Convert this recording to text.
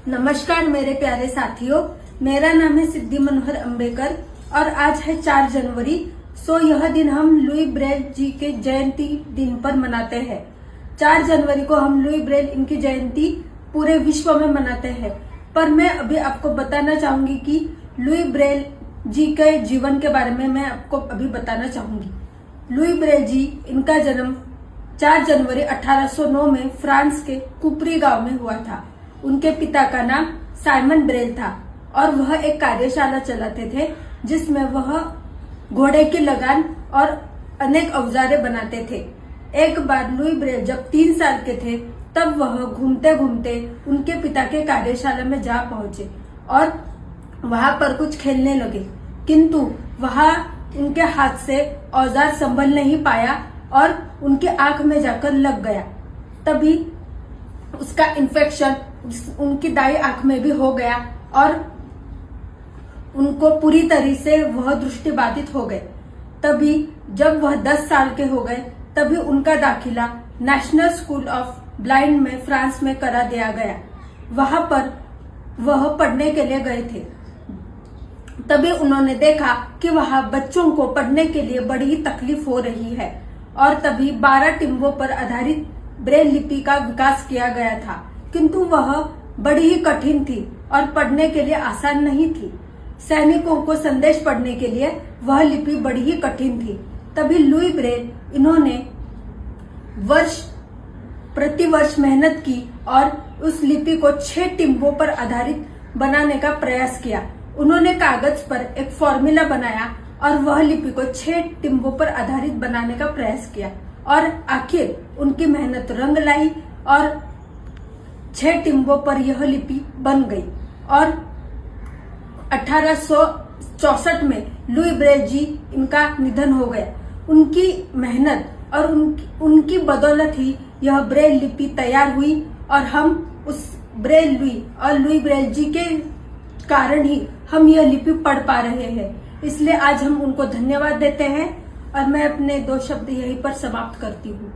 नमस्कार मेरे प्यारे साथियों, मेरा नाम है सिद्धि मनोहर अंबेकर और आज है 4 जनवरी। यह दिन हम लुई ब्रेल जी के जयंती दिन पर मनाते हैं। 4 जनवरी को हम लुई ब्रेल इनकी जयंती पूरे विश्व में मनाते हैं। पर मैं अभी आपको बताना चाहूंगी कि लुई ब्रेल जी के जीवन के बारे में मैं आपको अभी बताना चाहूंगी। लुई ब्रेल जी, इनका जन्म 4 जनवरी 1809 में फ्रांस के कुपरी गांव में हुआ था। उनके पिता का नाम साइमन ब्रेल था और वह एक कार्यशाला चलाते थे जिसमें वह घोड़े की लगान और अनेक औजारे बनाते थे। एक बार लुई ब्रेल जब 3 साल के थे तब वह घूमते घूमते उनके पिता के कार्यशाला में जा पहुंचे और वहां पर कुछ खेलने लगे, किंतु वहां उनके हाथ से औजार संभल नहीं पाया और उनकी आंख में जाकर लग गया। तभी उसका इन्फेक्शन उनकी दाई आंख में भी हो गया और उनको पूरी तरह से वह दृष्टि बाधित हो गए। तभी जब वह 10 साल के हो गए तभी उनका दाखिला नेशनल स्कूल ऑफ ब्लाइंड में फ्रांस में करा दिया गया। वहां पर वह पढ़ने के लिए गए थे। तभी उन्होंने देखा कि वहां बच्चों को पढ़ने के लिए बड़ी ही तकलीफ हो रही है और तभी 12 टिम्बों पर आधारित ब्रेल लिपि का विकास किया गया था, किंतु वह बड़ी ही कठिन थी और पढ़ने के लिए आसान नहीं थी। सैनिकों को संदेश पढ़ने के लिए वह लिपि बड़ी ही कठिन थी। तभी लुई ब्रेल इन्होंने प्रति वर्ष मेहनत की और उस लिपि को 6 टिम्बों पर आधारित बनाने का प्रयास किया। उन्होंने कागज पर एक फॉर्मूला बनाया और वह लिपि को 6 टिम्बों पर आधारित बनाने का प्रयास किया और आखिर उनकी मेहनत रंग लाई और 6 टिम्बों पर यह लिपि बन गई। और 1864 में लुई ब्रेल जी इनका निधन हो गया। उनकी मेहनत और उनकी बदौलत ही यह ब्रेल लिपि तैयार हुई और हम उस ब्रेल लुई और लुई ब्रेल जी के कारण ही हम यह लिपि पढ़ पा रहे हैं। इसलिए आज हम उनको धन्यवाद देते हैं और मैं अपने 2 शब्द यहीं पर समाप्त करती हूँ।